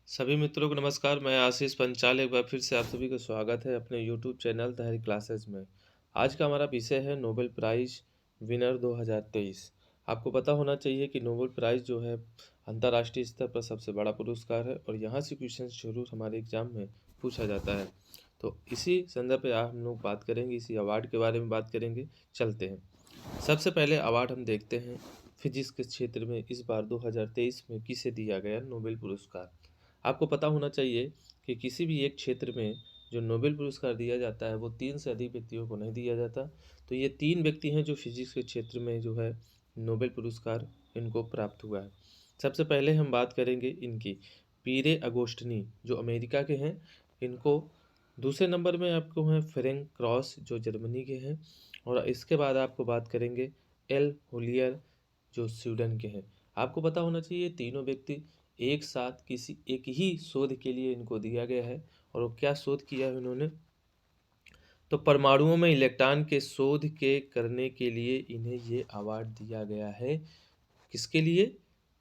सभी मित्रों को नमस्कार। मैं आशीष पंचाल एक बार फिर से आप सभी का स्वागत है अपने यूट्यूब चैनल तहरी क्लासेस में। आज का हमारा विषय है नोबेल प्राइज़ विनर 2023। आपको पता होना चाहिए कि नोबेल प्राइज़ जो है अंतर्राष्ट्रीय स्तर पर सबसे बड़ा पुरस्कार है और यहाँ से क्वेश्चन जरूर हमारे एग्जाम में पूछा जाता है। तो इसी संदर्भ पे आज हम लोग बात करेंगे, इसी अवार्ड के बारे में बात करेंगे। चलते हैं। सबसे पहले अवार्ड हम देखते हैं फिजिक्स के क्षेत्र में इस बार 2023 में किसे दिया गया नोबेल पुरस्कार। आपको पता होना चाहिए कि किसी भी एक क्षेत्र में जो नोबेल पुरस्कार दिया जाता है वो 3 से अधिक व्यक्तियों को नहीं दिया जाता। तो ये 3 व्यक्ति हैं जो फिजिक्स के क्षेत्र में जो है नोबेल पुरस्कार इनको प्राप्त हुआ है। सबसे पहले हम बात करेंगे इनकी, पीरे अगोस्टनी जो अमेरिका के हैं, इनको। दूसरे नंबर में आपको हैं फ्रैंक क्रॉस जो जर्मनी के हैं, और इसके बाद आपको बात करेंगे एल होलियर जो स्वीडन के हैं। आपको पता होना चाहिए तीनों व्यक्ति एक साथ किसी एक ही शोध के लिए इनको दिया गया है। और वो क्या शोध किया है इन्होंने, तो परमाणुओं में इलेक्ट्रॉन के शोध के करने के लिए इन्हें ये अवार्ड दिया गया है। किसके लिए?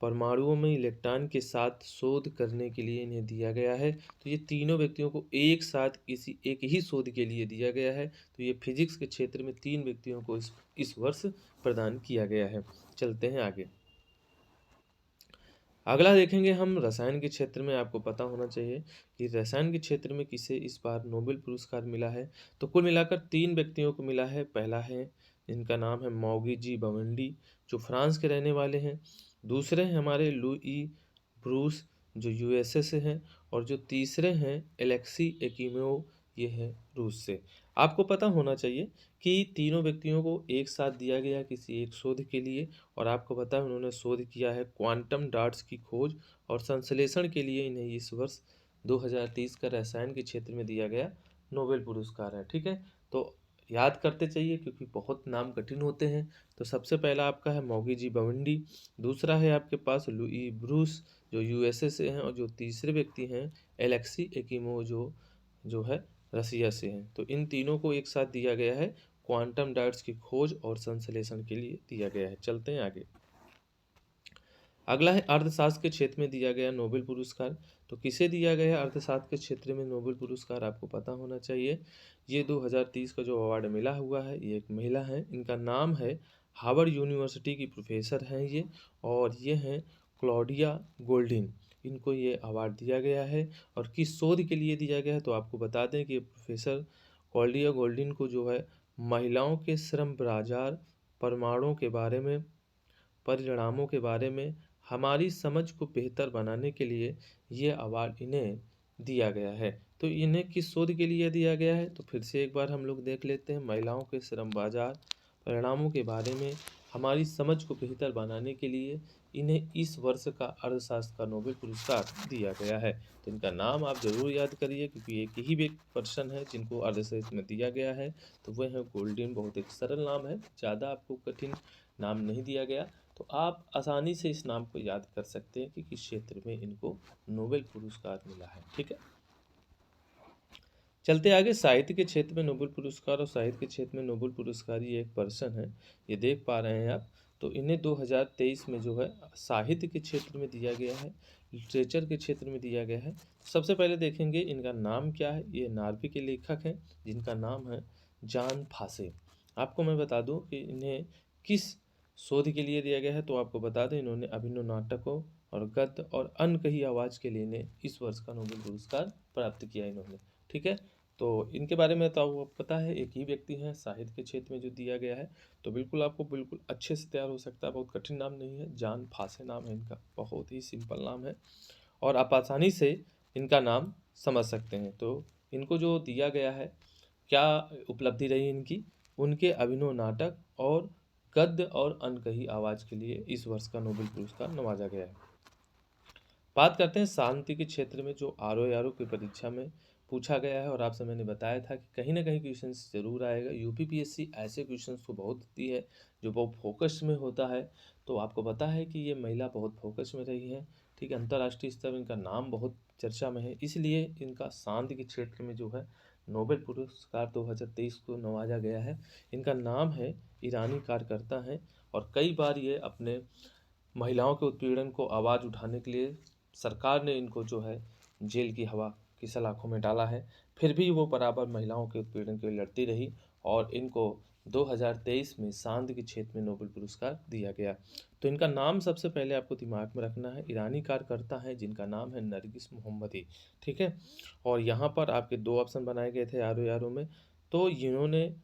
परमाणुओं में इलेक्ट्रॉन के साथ शोध करने के लिए इन्हें दिया गया है। तो ये तीनों व्यक्तियों को एक साथ किसी एक ही शोध के लिए दिया गया है। तो ये फिजिक्स के क्षेत्र में 3 व्यक्तियों को इस वर्ष प्रदान किया गया है। चलते हैं आगे। अगला देखेंगे हम रसायन के क्षेत्र में। आपको पता होना चाहिए कि रसायन के क्षेत्र में किसे इस बार नोबेल पुरस्कार मिला है। तो कुल मिलाकर 3 व्यक्तियों को मिला है। पहला है, इनका नाम है मौगी जी बवंडी जो फ्रांस के रहने वाले हैं। दूसरे हैं हमारे लुई ब्रूस जो यूएसए से हैं। और जो तीसरे हैं एलेक्सी एकिमेव, ये है रूस से। आपको पता होना चाहिए कि तीनों व्यक्तियों को एक साथ दिया गया किसी एक शोध के लिए। और आपको पता है उन्होंने शोध किया है क्वांटम डॉट्स की खोज और संश्लेषण के लिए इन्हें इस वर्ष 2030 का रसायन के क्षेत्र में दिया गया नोबेल पुरस्कार है। ठीक है, तो याद करते चाहिए क्योंकि बहुत नाम कठिन होते हैं। तो सबसे पहला आपका है मौगी जी बवंडी, दूसरा है आपके पास लुई ब्रूस जो यूएसए से हैं, और जो तीसरे व्यक्ति हैं एलेक्सी एकिमो जो जो है रसिया से हैं। तो इन तीनों को एक साथ दिया गया है, क्वांटम डॉट्स की खोज और संश्लेषण के लिए दिया गया है। चलते हैं आगे। अगला है अर्थशास्त्र के क्षेत्र में दिया गया नोबेल पुरस्कार। तो किसे दिया गया अर्थशास्त्र के क्षेत्र में नोबेल पुरस्कार, आपको पता होना चाहिए। ये 2030 का जो अवार्ड मिला हुआ है, ये एक महिला है। इनका नाम है, हार्वर्ड यूनिवर्सिटी की प्रोफेसर हैं ये, और ये हैं क्लॉडिया गोल्डिन। इनको ये अवार्ड दिया गया है। और किस शोध के लिए दिया गया है, तो आपको बता दें कि प्रोफेसर क्लॉडिया गोल्डिन को जो है महिलाओं के श्रम बाजार, परमाणुओं के बारे में, परिणामों के बारे में हमारी समझ को बेहतर बनाने के लिए ये अवार्ड इन्हें दिया गया है। तो इन्हें किस शोध के लिए दिया गया है, तो फिर से एक बार हम लोग देख लेते हैं। महिलाओं के श्रम बाजार, परिणामों के बारे में हमारी समझ को बेहतर बनाने के लिए इन्हें इस वर्ष का अर्थशास्त्र का नोबेल पुरस्कार दिया गया है। तो इनका नाम आप जरूर याद करिए क्योंकि एक ही एक पर्सन है जिनको अर्थशास्त्र में दिया गया है। तो वह है गोल्डन। बहुत एक सरल नाम है, ज़्यादा आपको कठिन नाम नहीं दिया गया। तो आप आसानी से इस नाम को याद कर सकते हैं कि किस क्षेत्र में इनको नोबेल पुरस्कार मिला है। ठीक है, चलते आगे। साहित्य के क्षेत्र में नोबेल पुरस्कार, और साहित्य के क्षेत्र में नोबेल पुरस्कार ये एक पर्सन है, ये देख पा रहे हैं आप। तो इन्हें 2023 में जो है साहित्य के क्षेत्र में दिया गया है, लिटरेचर के क्षेत्र में दिया गया है। सबसे पहले देखेंगे इनका नाम क्या है। ये नार्वे के लेखक हैं जिनका नाम है जॉन फासे। आपको मैं बता दूं कि इन्हें किस शोध के लिए दिया गया है, तो आपको बता दें इन्होंने अभिनव नाटकों और गद्य और अनकही आवाज़ के लिए इन्हें इस वर्ष का नोबेल पुरस्कार प्राप्त किया इन्होंने। ठीक है, तो इनके बारे में तो आपको पता है, एक ही व्यक्ति हैं साहित्य के क्षेत्र में जो दिया गया है। तो बिल्कुल आपको बिल्कुल अच्छे से तैयार हो सकता है। बहुत कठिन नाम नहीं है, जॉन फासे नाम है इनका, बहुत ही सिंपल नाम है और आप आसानी से इनका नाम समझ सकते हैं। तो इनको जो दिया गया है, क्या उपलब्धि रही इनकी, उनके अभिनव नाटक और गद्य और अनकही आवाज़ के लिए इस वर्ष का नोबेल पुरस्कार नवाजा गया है। बात करते हैं शांति के क्षेत्र में, जो आर की परीक्षा में पूछा गया है। और आपसे मैंने बताया था कि कहीं ना कहीं क्वेश्चन जरूर आएगा। यूपीपीएससी ऐसे क्वेश्चन को बहुत देती है जो बहुत फोकस में होता है। तो आपको पता है कि ये महिला बहुत फोकस में रही है। ठीक है, अंतर्राष्ट्रीय स्तर पर इनका नाम बहुत चर्चा में है, इसलिए इनका शांति के क्षेत्र में जो है नोबेल पुरस्कार 2023 को नवाजा गया है। इनका नाम है, ईरानी कार्यकर्ता हैं और कई बार ये अपने महिलाओं के उत्पीड़न को आवाज़ उठाने के लिए सरकार ने इनको जो है जेल की हवा की सलाखों में डाला है, फिर भी वो बराबर महिलाओं के उत्पीड़न के लिए लड़ती रही और इनको 2023 में शांति के क्षेत्र में नोबेल पुरस्कार दिया गया। तो इनका नाम सबसे पहले आपको दिमाग में रखना है, ईरानी कार्यकर्ता है जिनका नाम है नरगिस मोहम्मदी, ठीक है। और यहाँ पर आपके 2 ऑप्शन बनाए गए थे यारो यारो में, तो इन्होंने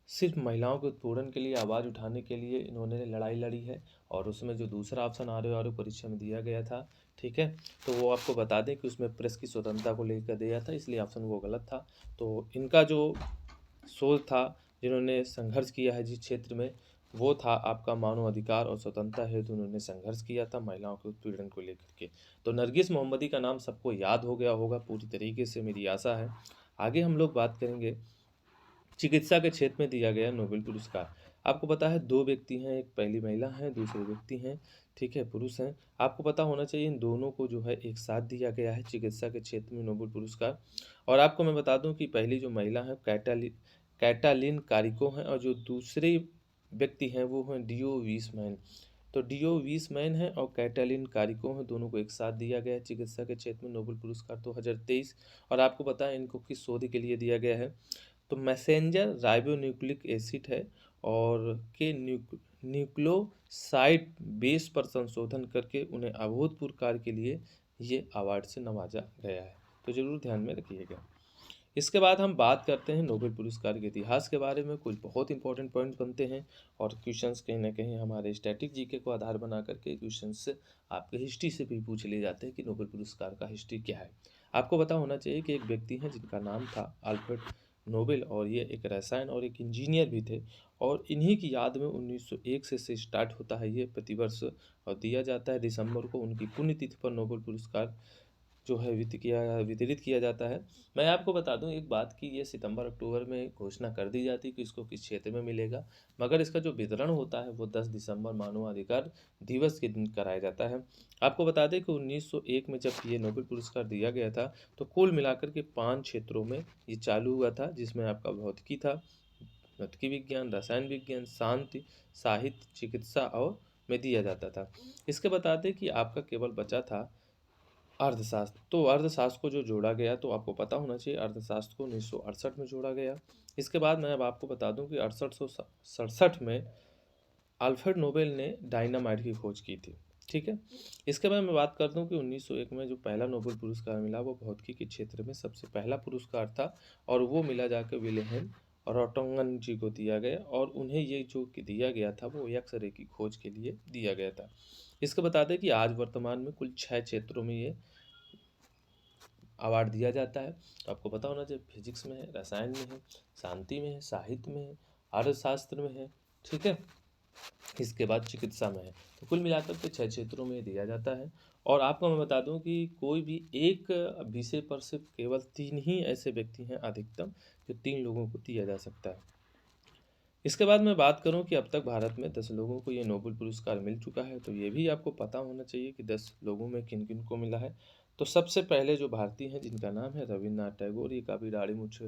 सिर्फ महिलाओं के उत्पीड़न के लिए आवाज़ उठाने के लिए इन्होंने लड़ाई लड़ी है, और उसमें जो दूसरा ऑप्शन आर ओ परीक्षा में दिया गया था, ठीक है, तो वो आपको बता दें कि उसमें प्रेस की स्वतंत्रता को लेकर दिया था, इसलिए ऑप्शन वो गलत था। तो इनका जो शोध था, जिन्होंने संघर्ष किया है जिस क्षेत्र में, वो था आपका मानव अधिकार और स्वतंत्रता हेतु उन्होंने संघर्ष किया था महिलाओं के उत्पीड़न को लेकर के। तो नरगिस मोहम्मदी का नाम सबको याद हो गया होगा पूरी तरीके से, मेरी आशा है। आगे हम लोग बात करेंगे चिकित्सा के क्षेत्र में दिया गया नोबेल पुरस्कार। आपको पता है 2 व्यक्ति हैं, एक पहली महिला हैं, दूसरे व्यक्ति हैं, ठीक है, पुरुष हैं। आपको पता होना चाहिए इन दोनों को जो है एक साथ दिया गया है चिकित्सा के क्षेत्र में नोबेल पुरस्कार। और आपको मैं बता दूं कि पहली जो महिला है कैटालिन कारिको हैं, और जो दूसरे व्यक्ति हैं वो हैं डियो वीसमैन। तो डियो वीसमैन है और कैटालिन कारिको हैं, दोनों को एक साथ दिया गया है चिकित्सा के क्षेत्र में नोबेल पुरस्कार 2023। और आपको पता है इनको किस शोध के लिए दिया गया है, तो मैसेंजर राइबोन्यूक्लिक एसिड है और के न्यूक्लियोसाइड बेस पर संशोधन करके उन्हें अभूतपूर्व कार्य के लिए ये अवार्ड से नवाजा गया है। तो जरूर ध्यान में रखिएगा। इसके बाद हम बात करते हैं नोबेल पुरस्कार के इतिहास के बारे में। कुछ बहुत इंपॉर्टेंट पॉइंट्स बनते हैं और क्वेश्चंस कहीं ना कहीं हमारे स्टैटिक जीके को आधार बना करके क्वेश्चंस आपके हिस्ट्री से भी पूछ लिए जाते हैं कि नोबेल पुरस्कार का हिस्ट्री क्या है। आपको पता होना चाहिए कि एक व्यक्ति हैं जिनका नाम था अल्फ्रेड नोबेल, और ये एक रसायन और एक इंजीनियर भी थे, और इन्हीं की याद में 1901 से स्टार्ट होता है ये प्रतिवर्ष, और दिया जाता है दिसंबर को उनकी पुण्यतिथि पर नोबेल पुरस्कार जो है वितरित किया जाता है। मैं आपको बता दूं एक बात कि ये सितंबर अक्टूबर में घोषणा कर दी जाती है कि इसको किस क्षेत्र में मिलेगा, मगर इसका जो वितरण होता है वो 10 दिसंबर मानवाधिकार दिवस के दिन कराया जाता है। आपको बता दें कि 1901 में जब ये नोबेल पुरस्कार दिया गया था, तो कुल मिलाकर के 5 क्षेत्रों में ये चालू हुआ था, जिसमें आपका भौतिकी था, भौतिकी विज्ञान, रसायन विज्ञान, शांति, साहित्य, चिकित्सा और में दिया जाता था। इसके बता दें कि आपका केवल बचा था अर्थशास्त्र। तो अर्थशास्त्र को जो जोड़ा गया, तो आपको पता होना चाहिए अर्थशास्त्र को 1968 में जोड़ा गया। इसके बाद मैं अब आपको बता दूं कि 1867 में अल्फ्रेड नोबेल ने डायनामाइट की खोज की थी, ठीक है। इसके बाद मैं बात कर दूं कि 1901 में जो पहला नोबेल पुरस्कार मिला वो भौतिकी के क्षेत्र में सबसे पहला पुरस्कार था, और वो मिला जाकर विलेहेम रॉटंगन जी को दिया गया, और उन्हें ये जो कि दिया गया था वो एक्स रे की खोज के लिए दिया गया था। इसको बता दें कि आज वर्तमान में कुल 6 क्षेत्रों में ये अवार्ड दिया जाता है। तो आपको पता होना चाहिए फिजिक्स में है, रसायन में है, शांति में है, साहित्य में है, अर्थशास्त्र में है, ठीक है, इसके बाद चिकित्सा में है। तो कुल मिलाकर के 6 क्षेत्रों में दिया जाता है। और आपको मैं बता दूं कि कोई भी एक विषय पर सिर्फ केवल 3 ही ऐसे व्यक्ति हैं अधिकतम, जो 3 लोगों को दिया जा सकता है। इसके बाद मैं बात करूं कि अब तक भारत में 10 लोगों को ये नोबेल पुरस्कार मिल चुका है, तो ये भी आपको पता होना चाहिए कि 10 लोगों में किन किन को मिला है। तो सबसे पहले जो भारतीय हैं जिनका नाम है रविन्द्रनाथ टैगोर, ये काफ़ी दाढ़ी मूंछ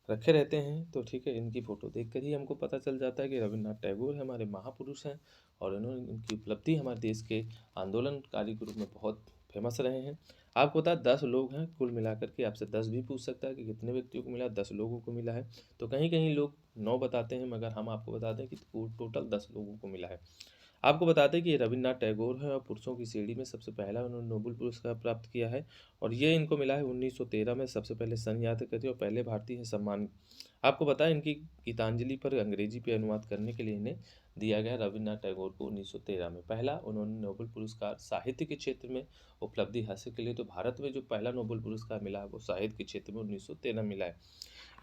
रखे रहते हैं, तो ठीक है, इनकी फ़ोटो देखकर ही हमको पता चल जाता है कि रविन्द्रनाथ टैगोर हमारे महापुरुष हैं, और इन्होंने इनकी उपलब्धि हमारे देश के आंदोलनकारी के रूप में बहुत फेमस रहे हैं। आपको पता है 10 लोग हैं कुल मिलाकर के, आपसे 10 भी पूछ सकता है कि कितने व्यक्तियों को मिला, 10 लोगों को मिला है। तो कहीं कहीं लोग 9 बताते हैं, मगर हम आपको बताते हैं कि टोटल 10 लोगों को मिला है। आपको बता दें कि ये रविन्द्रनाथ टैगोर है, और पुरुषों की श्रेणी में सबसे पहला उन्होंने नोबेल पुरस्कार प्राप्त किया है, और ये इनको मिला है 1913 में। सबसे पहले सन याद करते और पहले भारतीय हैं सम्मान। आपको बताएं इनकी गीतांजलि पर अंग्रेजी पे अनुवाद करने के लिए इन्हें दिया गया रविन्द्रनाथ टैगोर को 1913 में। पहला उन्होंने नोबेल पुरस्कार साहित्य के क्षेत्र में उपलब्धि हासिल के लिए, तो भारत में जो पहला नोबेल पुरस्कार मिला है वो साहित्य के क्षेत्र में 1913 मिला है।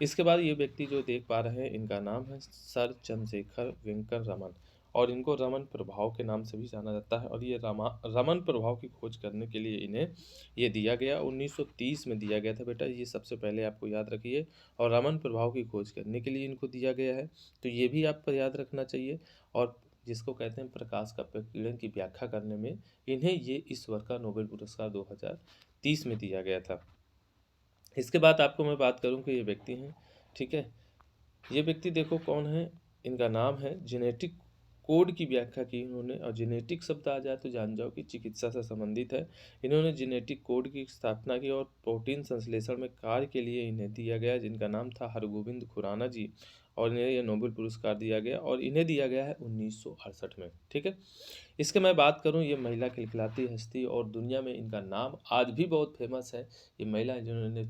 इसके बाद ये व्यक्ति जो देख पा रहे हैं, इनका नाम है सर चंद्रशेखर वेंकट रमन, और इनको रमन प्रभाव के नाम से भी जाना जाता है। और ये रमन प्रभाव की खोज करने के लिए इन्हें ये दिया गया 1930 में दिया गया था बेटा, ये सबसे पहले आपको याद रखिए। और रमन प्रभाव की खोज करने के लिए इनको दिया गया है, तो ये भी आपको याद रखना चाहिए। और जिसको कहते हैं प्रकाश का प्रकीर्णन की व्याख्या करने में इन्हें ये ईश्वर का नोबेल पुरस्कार 2030 में दिया गया था। इसके बाद आपको मैं बात करूं कि ये व्यक्ति हैं, ठीक है, ये व्यक्ति देखो कौन है, इनका नाम है जेनेटिक कोड की व्याख्या की इन्होंने। और जेनेटिक शब्द आ जाए तो जान जाओ कि चिकित्सा से संबंधित है। इन्होंने जेनेटिक कोड की स्थापना की और प्रोटीन संश्लेषण में कार्य के लिए इन्हें दिया गया, जिनका नाम था हरगोविंद खुराना जी, और इन्हें यह नोबेल पुरस्कार दिया गया और इन्हें दिया गया है 1968 में। ठीक है, इसके मैं बात करूं, ये महिला खिलखिलाती हस्ती और दुनिया में इनका नाम आज भी बहुत फेमस है। ये महिला जिन्होंने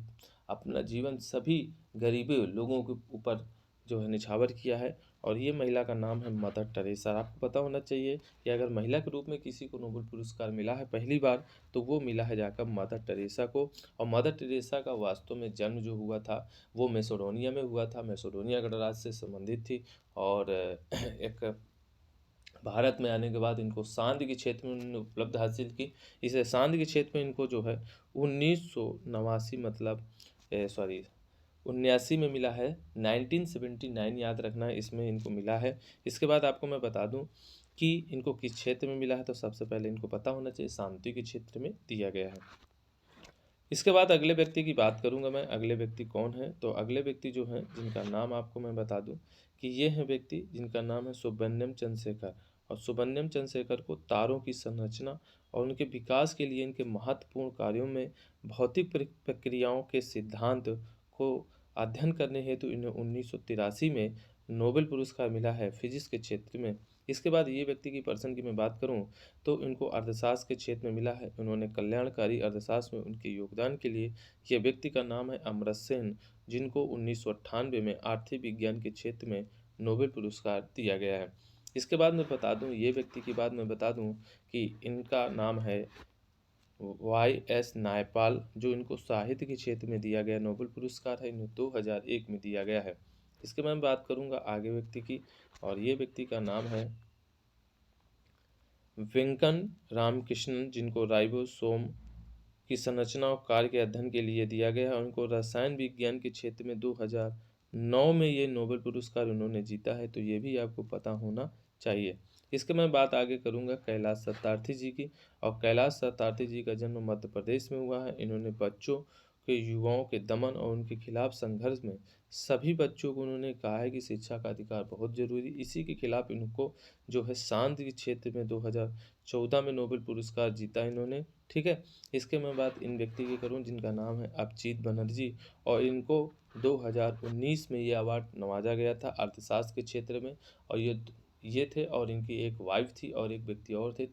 अपना जीवन सभी गरीबी लोगों के ऊपर जो है निछावर किया है, और ये महिला का नाम है मदर टेरेसा। आपको पता होना चाहिए कि अगर महिला के रूप में किसी को नोबेल पुरस्कार मिला है पहली बार, तो वो मिला है जाकर मदर टेरेसा को। और मदर टेरेसा का वास्तव में जन्म जो हुआ था वो मैसेडोनिया में हुआ था। मैसेडोनिया गणराज्य से संबंधित थी, और एक भारत में आने के बाद इनको सांद्र के क्षेत्र में उन्होंने उपलब्ध हासिल की। इसे सांद्र के क्षेत्र में इनको जो है 1989 मतलब 79 में मिला है। 1979 याद रखना है, इसमें इनको मिला है। इसके बाद आपको मैं बता दूं कि इनको किस क्षेत्र में मिला है, तो सबसे पहले इनको पता होना चाहिए शांति के क्षेत्र में दिया गया है। इसके बाद अगले व्यक्ति की बात करूंगा मैं। अगले व्यक्ति कौन है, तो अगले व्यक्ति जो हैं जिनका नाम आपको मैं बता दूं कि ये हैं व्यक्ति जिनका नाम है सुब्रमण्यम चंद्रशेखर। और सुब्रमण्यम चंद्रशेखर को तारों की संरचना और उनके विकास के लिए इनके महत्वपूर्ण कार्यों में भौतिक प्रक्रियाओं के सिद्धांत को अध्ययन करने हेतु इन्हें 1983 में नोबेल पुरस्कार मिला है फिजिक्स के क्षेत्र में। इसके बाद ये व्यक्ति की पर्सन की मैं बात करूं तो इनको अर्थशास्त्र के क्षेत्र में मिला है। उन्होंने कल्याणकारी अर्थशास्त्र में उनके योगदान के लिए, यह व्यक्ति का नाम है अमर्त्य सेन, जिनको 1998 में आर्थिक विज्ञान के क्षेत्र में नोबेल पुरस्कार दिया गया है। इसके बाद मैं बता दूं, ये व्यक्ति की बात मैं बता दूं कि इनका नाम है YS नायपाल, जो इनको साहित्य के क्षेत्र में दिया गया नोबेल पुरस्कार है, इन्हें 2001 में दिया गया है। इसके मैं बात करूंगा आगे व्यक्ति की, और ये व्यक्ति का नाम है वेंकन रामकृष्णन, जिनको राइबोसोम की संरचना और कार्य के अध्ययन के लिए दिया गया है। उनको रसायन विज्ञान के क्षेत्र में 2009 में ये नोबेल पुरस्कार उन्होंने जीता है, तो ये भी आपको पता होना चाहिए। इसके मैं बात आगे करूंगा कैलाश सत्यार्थी जी की। और कैलाश सत्यार्थी जी का जन्म मध्य प्रदेश में हुआ है। इन्होंने बच्चों के युवाओं के दमन और उनके खिलाफ संघर्ष में सभी बच्चों को उन्होंने कहा है कि शिक्षा का अधिकार बहुत जरूरी। इसी के खिलाफ इनको जो है शांति के क्षेत्र में 2014 में नोबेल पुरस्कार जीता इन्होंने। ठीक है, इसके मैं बात इन व्यक्ति की करूं जिनका नाम है अभिजीत बनर्जी, और इनको 2019 में ये अवार्ड नवाजा गया था अर्थशास्त्र के क्षेत्र में। और ये थे, और इनकी एक वाइफ थी और एक व्यक्ति और थे,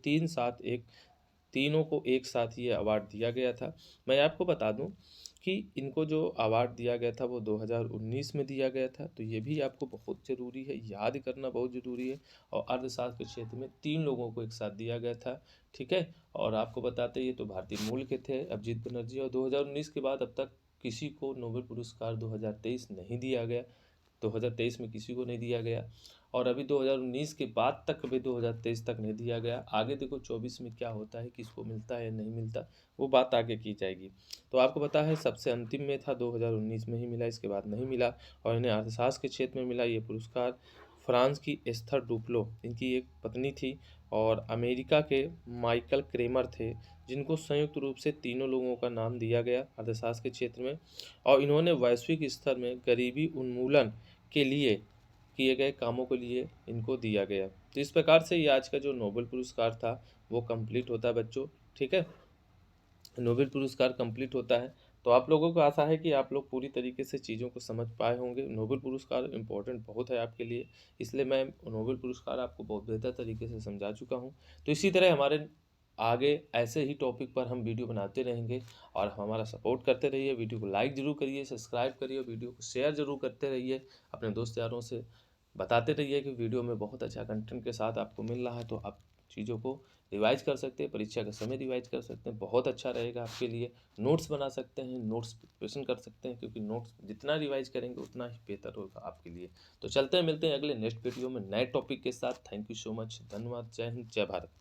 तीनों को एक साथ ये अवार्ड दिया गया था। मैं आपको बता दूं कि इनको जो अवार्ड दिया गया था वो 2019 में दिया गया था, तो ये भी आपको बहुत ज़रूरी है, याद करना बहुत ज़रूरी है। और अर्थशास्त्र के क्षेत्र में 3 लोगों को एक साथ दिया गया था। ठीक है, और आपको बताते ये तो भारतीय मूल के थे अभिजीत बनर्जी, और 2019 के बाद अब तक किसी को नोबेल पुरस्कार 2023 नहीं दिया गया। 2023 में किसी को नहीं दिया गया, और अभी 2019 के बाद तक अभी 2023 तक नहीं दिया गया। आगे देखो 24 में क्या होता है, किसको मिलता है या नहीं मिलता, वो बात आगे की जाएगी। तो आपको पता है सबसे अंतिम में था 2019 में ही मिला, इसके बाद नहीं मिला। और इन्हें अर्थशास्त्र के क्षेत्र में मिला ये पुरस्कार। फ्रांस की एस्थर डुप्लो इनकी एक पत्नी थी, और अमेरिका के माइकल क्रेमर थे, जिनको संयुक्त रूप से तीनों लोगों का नाम दिया गया अर्थशास्त्र के क्षेत्र में। और इन्होंने वैश्विक स्तर में गरीबी उन्मूलन के लिए किए गए कामों के लिए इनको दिया गया। तो इस प्रकार से ये आज का जो नोबेल पुरस्कार था वो कंप्लीट होता है बच्चों। ठीक है, नोबेल पुरस्कार कंप्लीट होता है। तो आप लोगों को आशा है कि आप लोग पूरी तरीके से चीज़ों को समझ पाए होंगे। नोबेल पुरस्कार इम्पोर्टेंट बहुत है आपके लिए, इसलिए मैं नोबेल पुरस्कार आपको बहुत बेहतर तरीके से समझा चुका हूँ। तो इसी तरह हमारे आगे ऐसे ही टॉपिक पर हम वीडियो बनाते रहेंगे, और हमारा सपोर्ट करते रहिए। वीडियो को लाइक ज़रूर करिए, सब्सक्राइब करिए, वीडियो को शेयर ज़रूर करते रहिए, अपने दोस्त यारों से बताते रहिए कि वीडियो में बहुत अच्छा कंटेंट के साथ आपको मिल रहा है। तो आप चीज़ों को रिवाइज कर सकते हैं, परीक्षा के समय रिवाइज कर सकते हैं, बहुत अच्छा रहेगा आपके लिए। नोट्स बना सकते हैं, नोट्स प्रिपरेशन कर सकते हैं, क्योंकि नोट्स जितना रिवाइज करेंगे उतना ही बेहतर होगा आपके लिए। तो चलते हैं, मिलते हैं अगले नेक्स्ट वीडियो में नए टॉपिक के साथ। थैंक यू सो मच, धन्यवाद, जय हिंद, जय भारत।